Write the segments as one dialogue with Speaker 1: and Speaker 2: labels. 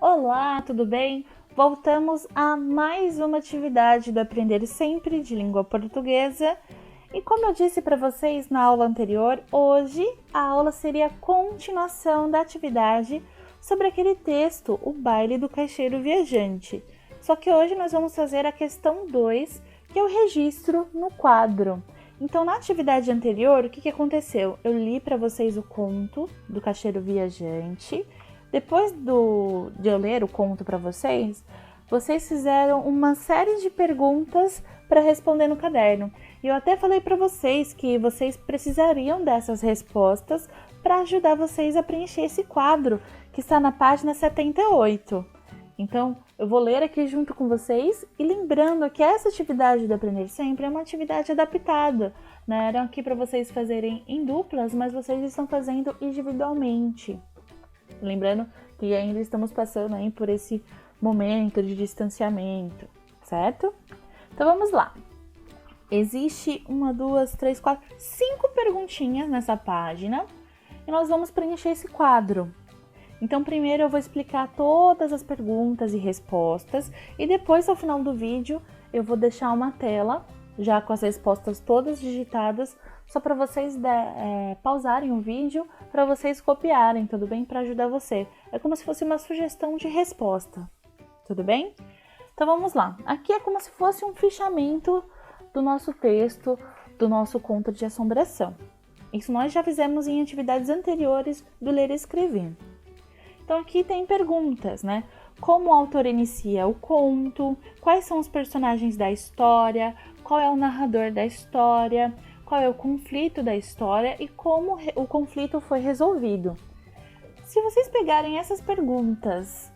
Speaker 1: Olá, tudo bem? Voltamos a mais uma atividade do Aprender Sempre de Língua Portuguesa. E como eu disse para vocês na aula anterior, hoje a aula seria a continuação da atividade sobre aquele texto, O Baile do Caixeiro Viajante. Só que hoje nós vamos fazer a questão 2, que é o registro no quadro. Então, na atividade anterior, o que aconteceu? Eu li para vocês o conto do Caixeiro Viajante. Depois de eu ler o conto para vocês, vocês fizeram uma série de perguntas para responder no caderno. E eu até falei para vocês que vocês precisariam dessas respostas para ajudar vocês a preencher esse quadro que está na página 78. Então, eu vou ler aqui junto com vocês e lembrando que essa atividade do Aprender Sempre é uma atividade adaptada, né? Era aqui para vocês fazerem em duplas, mas vocês estão fazendo individualmente. Lembrando que ainda estamos passando aí por esse momento de distanciamento, certo? Então vamos lá. Existe 5 perguntinhas nessa página e nós vamos preencher esse quadro. Então primeiro eu vou explicar todas as perguntas e respostas e depois ao final do vídeo eu vou deixar uma tela já com as respostas todas digitadas, só para vocês pausarem o vídeo, para vocês copiarem, tudo bem? Para ajudar você. É como se fosse uma sugestão de resposta, tudo bem? Então vamos lá. Aqui é como se fosse um fichamento do nosso texto, do nosso conto de assombração. Isso nós já fizemos em atividades anteriores do Ler e Escrever. Então aqui tem perguntas, né? Como o autor inicia o conto, quais são os personagens da história, qual é o narrador da história, qual é o conflito da história e como o conflito foi resolvido. Se vocês pegarem essas perguntas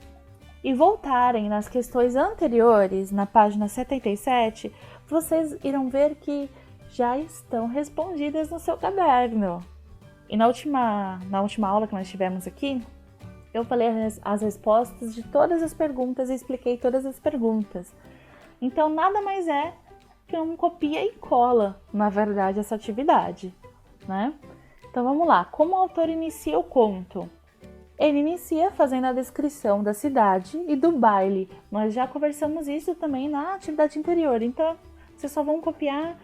Speaker 1: e voltarem nas questões anteriores, na página 77, vocês irão ver que já estão respondidas no seu caderno. E na última aula que nós tivemos aqui, eu falei as respostas de todas as perguntas e expliquei todas as perguntas. Então, nada mais é que um copia e cola, na verdade, essa atividade, né? Então, vamos lá. Como o autor inicia o conto? Ele inicia fazendo a descrição da cidade e do baile. Nós já conversamos isso também na atividade anterior. Então, vocês só vão copiar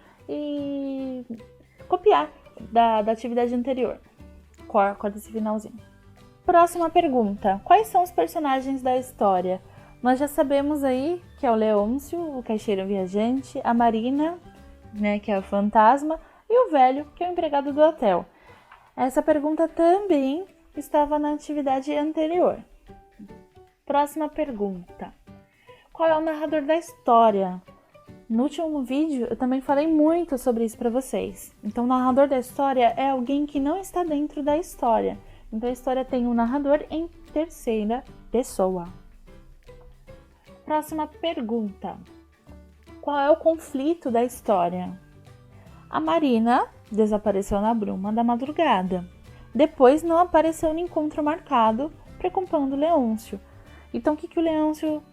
Speaker 1: da atividade anterior. Corta esse finalzinho. Próxima pergunta. Quais são os personagens da história? Nós já sabemos aí que é o Leôncio, o caixeiro viajante, a Marina, né, que é o fantasma, e o velho, que é o empregado do hotel. Essa pergunta também estava na atividade anterior. Próxima pergunta. Qual é o narrador da história? No último vídeo eu também falei muito sobre isso para vocês. Então, o narrador da história é alguém que não está dentro da história. Então, a história tem um narrador em terceira pessoa. Próxima pergunta. Qual é o conflito da história? A Marina desapareceu na bruma da madrugada. Depois não apareceu no encontro marcado, preocupando Leôncio. Então, o que o Leôncio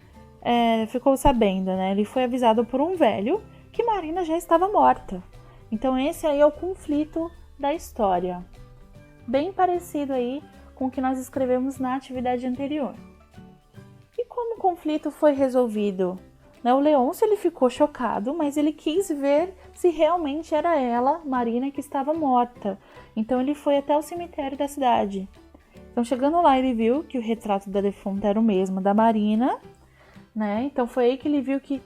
Speaker 1: ficou sabendo, né? Ele foi avisado por um velho que Marina já estava morta. Então, esse aí é o conflito da história. Bem parecido aí com o que nós escrevemos na atividade anterior. E como o conflito foi resolvido? O Leôncio ele ficou chocado, mas ele quis ver se realmente era ela, Marina, que estava morta. Então ele foi até o cemitério da cidade. Então chegando lá ele viu que o retrato da defunta era o mesmo da Marina, né? Então foi aí que ele viu que,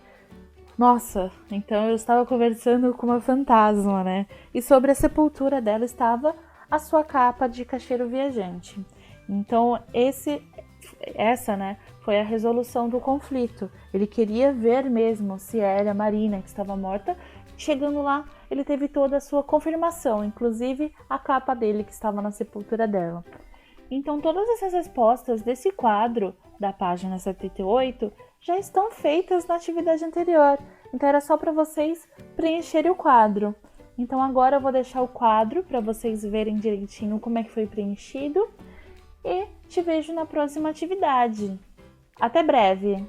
Speaker 1: nossa, então eu estava conversando com uma fantasma, né? E sobre a sepultura dela estava a sua capa de caixeiro viajante. Então essa, né, foi a resolução do conflito. Ele queria ver mesmo se era a Marina que estava morta. Chegando lá, ele teve toda a sua confirmação, inclusive a capa dele que estava na sepultura dela. Então todas essas respostas desse quadro da página 78 já estão feitas na atividade anterior. Então era só para vocês preencherem o quadro. Então agora eu vou deixar o quadro para vocês verem direitinho como é que foi preenchido e te vejo na próxima atividade. Até breve!